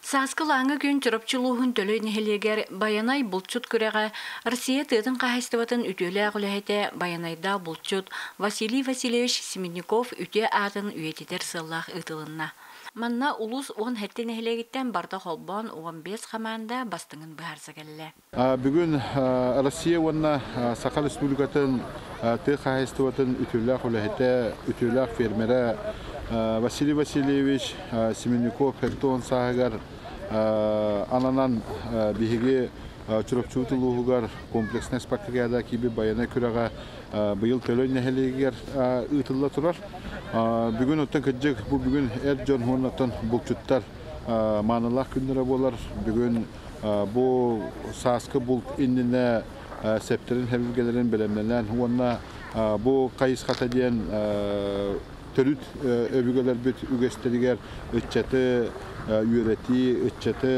Саскылаңы күн чырапчылуһун төлөй нехелегер Баянай булчут күрәгә Россия тыдын каһастыбатын үтөлә гөләһәтә Баянайда булчут Василий Васильевич Семенников үтә атын үетитер сыллах ытылынна. Манна улус 10 хәттен нехелегиттән барда холбон 15 команда бастыңын баһарса келле. Бүгүн Россия ванна Сакал Республикатын ты каһастыбатын үтөлә гөләһәтә үтөлә фермера Василий Васильевич Семенников хәттон сагар ананан биһиге чурапчутулугар комплексный спартакиада киби Баянай күрәгә быел төлөй нәһелегер ытылла турар. Бүгүн оттан кыҗык бу бүгүн Эрджон Хоннатан булчуттар маналар күндәре булар. Бүгүн бу саскы булт иннене септерин хәбилгеләрен белемнән уонна бу кайыс хатаден төрүт өбүгөлөр бит үгестеригер ыччаты үйрәти ыччаты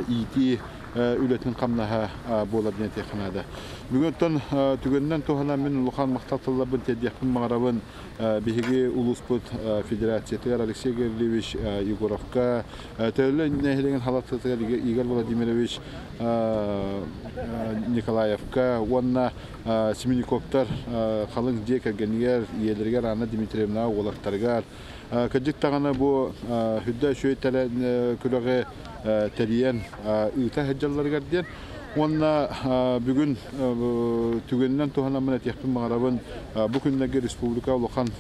ити үлетин камнаха болар дигән технада. Бүгүн түгәннән тохана мен Лухан мактатыллабын тедяхын магарабын биһиге улуспут федерациятыгар Алексей Георгиевич Егоровка төлө нәһилеген халаттыгар Игорь Владимирович Николаевка уонна Семенниковтар халын декергенигер иелергер Анна Дмитриевна олактаргар кыҗык тагына бу хүддә шөйтәле күрәгә тәриен ыта хаҗалларга дигән онна бүгүн түгеннән тохана менә тәхтим магарабын бу көннәге республика улахан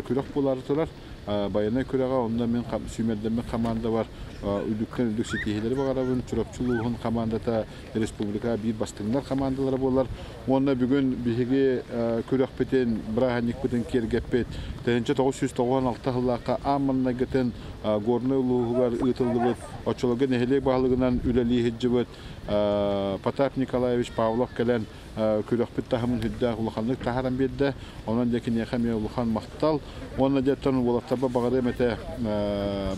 күрәк булары турар Баянай күрәгә онда мен сүмәдәме команда бар үдүктән үдүк ситеһләре магарабын чурапчылыгын командата республика бир бастыңнар командалары булар онда бүгүн биһиге күрәк бетен браһаник бетен кергәпет 1996 елларга амманна гетен горны улугар ытылдыбыт очолога нәһелек баглыгынан үләли хиҗбет Потап Николаевич Павлов келен күрәк бит тахмын хидда улаханлык тахарам бедде онан дәкин яхам улахан мактал онна дәтен улаттаба багыры мете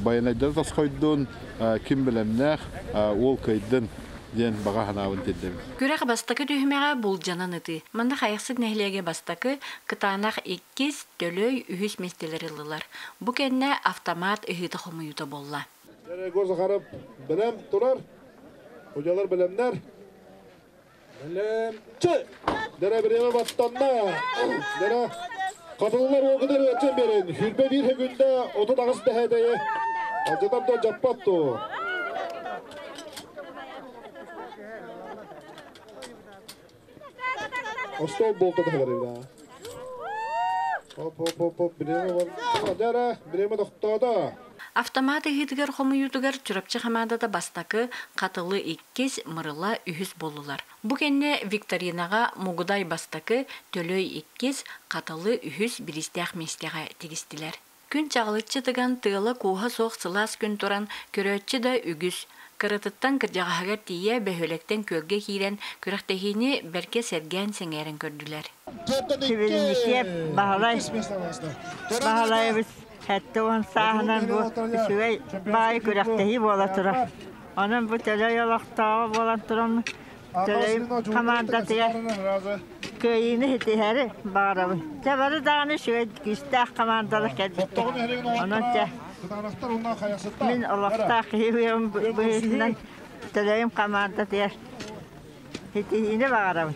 Баянайда тасқойдун ким белемнәх ол кайдын ден бага ханавын дедем. Күрәк бастакы төһмәгә булҗанан ити. Монда хаясыз нәһилеге бастакы кытанак 2 төлөй үһүс местеләре лылар. Бу кенне автомат ыһыты хомуюта болла. Göz qarab bilem turar. Hocalar bilemler. Bilemçi. Dere bireme battanma. Dere kadınlar o kadar ötün verin. Hülbe bir günde 39 dehedeye. Acıdan da cappattı. Ostol bolta da kadar evde. Hop bireme var. Dere bireme doktada. Автоматы хитгер хомуютугар чурапчы хамадада бастакы катылы 2 мырыла үһүс болулар. Бу кенне викторинага мугудай бастакы төлөй 2 катылы үһүс биристях местега тигистилер. Күн чагылычы тыган тыла куха соқ сылас күн туран көрөтчү да үгүс. Кырытыттан кыржагагар тие бөхөлектен көлге кирен күрәктехини берке серген сеңерен көрдүлер. Hatta on sahnen bu şöyle bay kürektehi bolatır. Onun bu tele yalakta bolatırım. Tele komanda diye köyünü hediye bağırıyor. Tabii daha şöyle güçlü komandalık edildi. Onun da min Allah'ta kıyıyorum bu yüzden teleyim komanda diye hediye bağırıyor.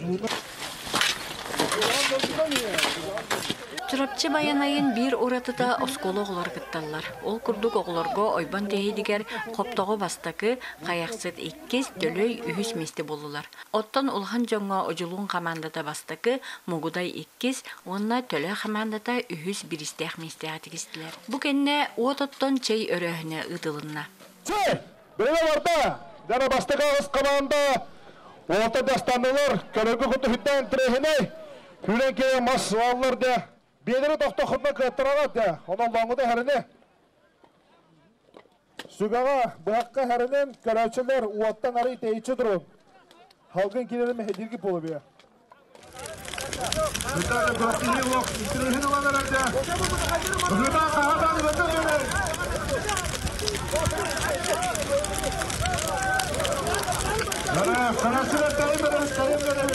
Чурапчы Баянайын bir уратыда оскологлар кытталлар. Ол курдук оглорго ойбан tehidигер коптого бастакы каяксыт 2 төлөй үһүс месте болулар. Оттон улхан жоңго ожулун командада бастакы мугудай 2, онна төлө командада үһүс биристех месте атигистилер. Бу кенне оттон чей өрөһүнө ытылынна. Биреме барда. Дара бастакы команда. Орта дастанылар көрөгө куту хиттен трехине. Күренке мас валларда Bederi doktoruna kıttırana da, onun languda herine. Sugağa, bırakka herinin görevçiler uvattan arayı teyitçi durun. Halkın kilerimi hedirgi polu bir. Burada da doktorluğu yok, itirihini olanlar önce. Burada kahadan götürün. Sanatçılar sayın verin.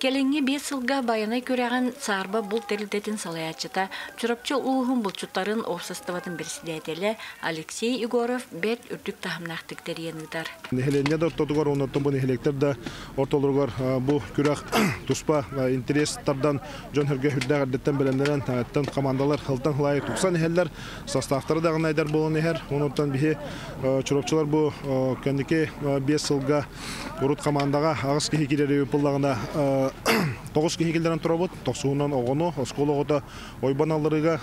Келеңе 5 сылга баянай көрәген сарба бұл терилдетін салаячыта чурапчы улуғын бұлчуттарын офсаставатын бірсідетелі Алексей Егоров бәт үрдік тахымнақтықтар енігдар. Нехелене де ортодығар, онаттан бұл нехелектер де ортолырғар бұл күрәқ тұспа интерестардан жон хүрге хүрдәғ әрдеттен білендерін әттен командалар хылтан хылайы 90 нехеллер состақтары дағын айдар болын ехер. Онаттан бігі чурапчылар бұл кәндеке 5 сылға ұрыт командаға ағыз кехекелері өпілдағына 9 кехекелерін тұра бұд. 90-нан оғыны, осколығыда ойбан алырыға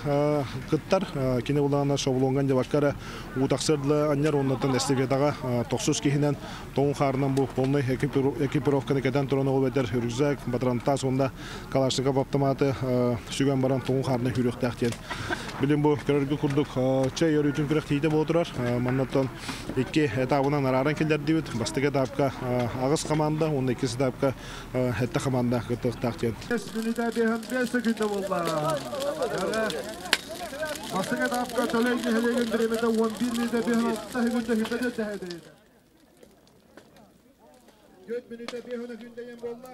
қыттар. Кені бұлағына шабылуынған деваккара ұтақсырдылы аннер, онаттан эстафетаға 90 кехінен тоғын қарынан бұл полный экипировканы кәден тұраны ол бәдер үргізәк, батыранта сонда калашныға баптаматы сүген баран тоғын қарына хүріқтәқтен. Білім бұл көрергі күрдік чай өрітін күрек тейді бұл тұрар. Маннаттан 2 этабынан араран келдерді бет. Бастығы дапқа ағыз команда, оның 2 дапқа әтті команда қыттықтақтен. 5 минута 5 секунда болды. Бастығы дапқа төлейді хелеген діремеді 11 минута 5 секунда дәді. 4 минута 5 секундайын болды.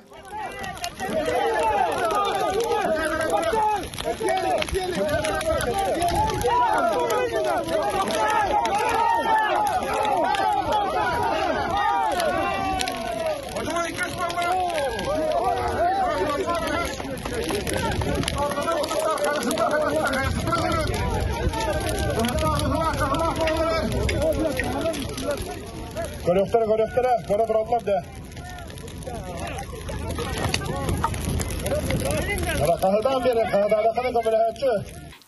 Görüktüre, göre duralım da. Kahıdan beri, kahıdan kabul etçi.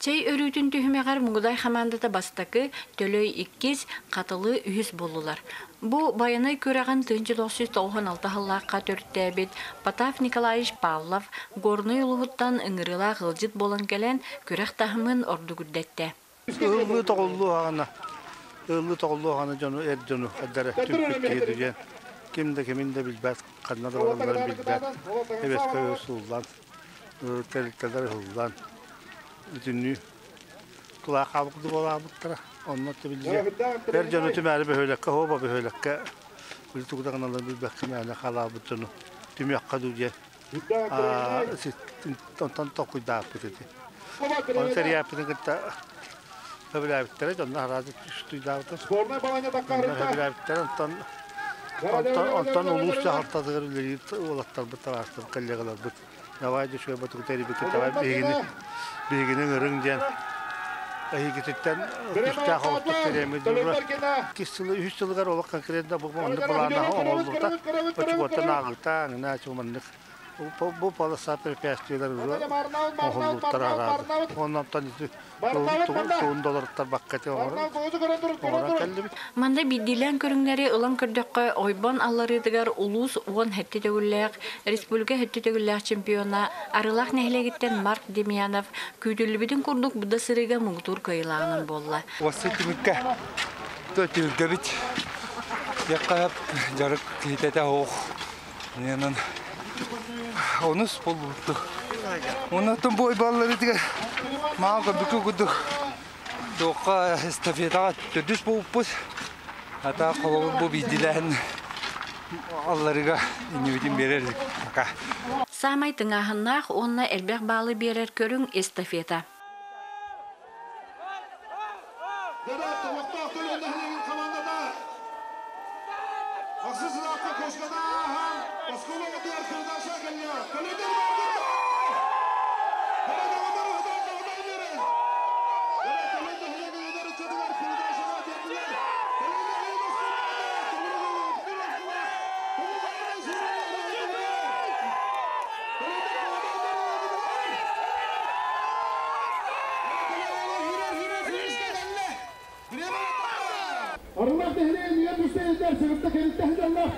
Çay örütün tühüməğər Muğday xamandada bastaqı tölöy 2 qatılı ühüz bollular. Bu bayanay körəğən 1996 hallaqqa törttəbit Pataf Nikolaevich Pavlov Gornoy Uluğuttan ıngırıla gılcıt bolan gələn körəq tahımın ordu güddətdə. Iğlı toğullu ağana canı erdonu addara tüpük keydigen. Kiminde bilbət, qadına da olanların bilbət. Evet köy usuldan, telikteler usuldan. Bütünlüğü kulağa kabuklu olağımıttara. Onunla da bilecek. Her canı tümeli bir höylekke, hoba bir höylekke. Ültükten alın bir bekmeli kalağı bütünü. Tüm yakka duyce. Ondan tokuyda yapıtı. Onu seri yapıtı gıtta. Höbüle yapıtları, ondan razı düştüydü yapıtı. Höbüle yapıtları, ondan ulusça hartadığı ürleri olatlar bu taraftar, kallegalar bu. Navaydı şöyle batık teribi kitavay bilginin ırıncan. Ahi gittikten üstte havuttuk teremi durur. 2 yıl, 3 yıllar olak konkretinde bu mandık bulana oğullukta. Açık orta nağılta, ne açık mandık. Bu palasa prepyastiyorlar oğulluklar aradı. Ondan $10 bakkati oğuran keldi. Manda bildilen körüngleri ılan kördökü oyban allarıdıgar ulus uğun hette tögüllek, Respublika hette tögüllek çempiyona arılaq nehlegitten Mark Demyanov küydüllübüdün kurduk buda sırıga muğdur kayılağının bolla. Vasıtımıkka tötülge bit. Yakayap jarık hitete oğ. Yanın onu spol buldu. Ondan boy balları diye mağga bükü kuduk. Doğa estafetağa tödüs bulupuz. Hatta kolabur bu bildilen allarıga inividim vererdik. Samay tыңahınaq onna elbək bağlı berer körün estafeta. Arılar dehreye niye düşseyizler, sınıfta kendisi hücumlar.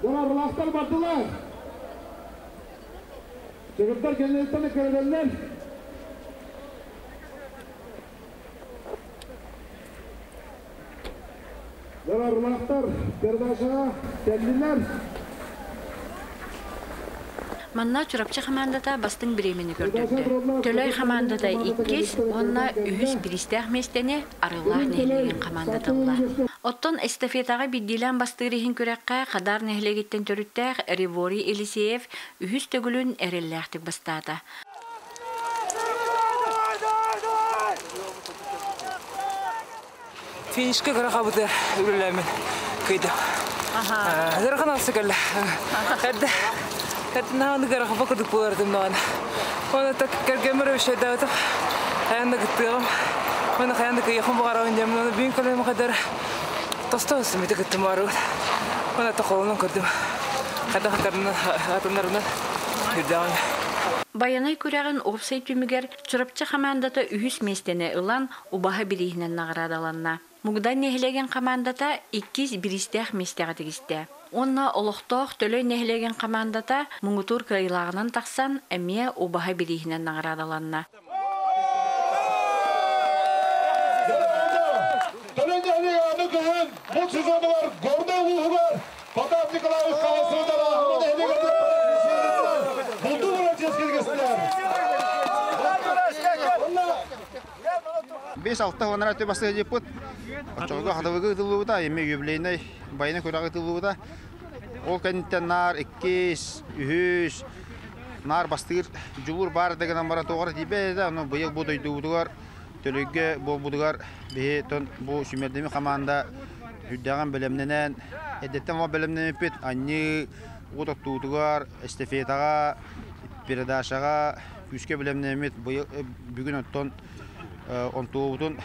Arılar battılar. Sınıflar kendilerinden kırılırlar. Arılar kardeşe kendiler. Manna çurapçı xamandata bastın biremini gördürdü. Tölöy xamandata 2, onna ühüz biristəh mesteni arılaq nehlegen xamandatıllar. Оттон эстафетаға биддилен бастырыхын күрәккә қадар нәһлегеттен төрүттәр Ривори Елисеев үһүс төгүлүн эрелләхтик бастады. Финишке кара хабыты үреләмен көйдө. Зархан асыкалла. Хәтта наны кара хабыты булардым наны. Оны так кергемер өшәдә атып. Хәнде гыттым. Оны хәнде кыйхым барагын җамны бин калем кадәр. Тостос мите гыттым бару. Оны тахолны күрдем. Хәтта хәтәрне атыннарны күрдем. Баянай күрәген опсай түмигер чырапчы командата үһүс местене ылан убаһа бирихнен наградаланна. Мугдан нәһлеген командата 2 биристәх местәгә тигистә. Онна олохтох төлөй нәһлеген командата Муңутур крайлагынан таксан әмия убаһа бирихнен наградаланна. Төлөй нәһлеген көһен бу сезондар горда улугар Потап Николаевич Каласыдара нәһлеген Бес алты онара төбасы депут. Очоға хадавыгы тылуыда, еме юбилейнай байына көрағы тылуыда. Ол кәнттен нар 2 үһүс нар бастыр жулур бар деген бара тоғар дибеде, аны быйыл бу дойдугар, төлөгө бу будугар бе тон бу сүмердеме команда хүддаган белемненен, эдеттен ва белемнен пет анны утугар эстафетага передашага күскө белемнен быйыл бүгүн оттон онтуудун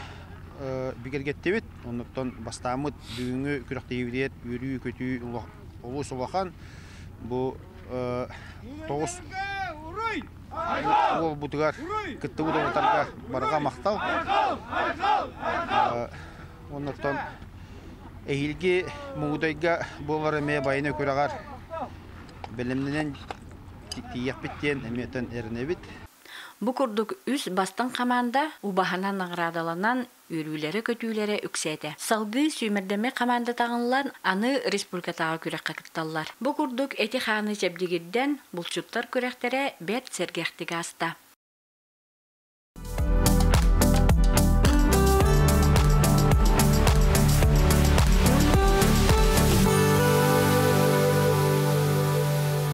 бигергеттебит, онтон бастамыт бүгүнгү күрөктөйүрөт, үрүү көтүү улус улахан бу 9 ол бутугар кыттыбы отарга барга мактал. Онтон эйилги мугудайга болары ме байына көрөгөр белемненен тияппиттен эметен эрнебит. Бу курдук үс бастан команда убаханан наградаланан үрүләре көтүләре үксәтә. Салгы сүмердеме команда тагынлар аны республикатага күрәккә кытталлар. Бу курдук эти ханы җәбдигиддән булчуттар күрәктәре бәт сәргәхтиге аста.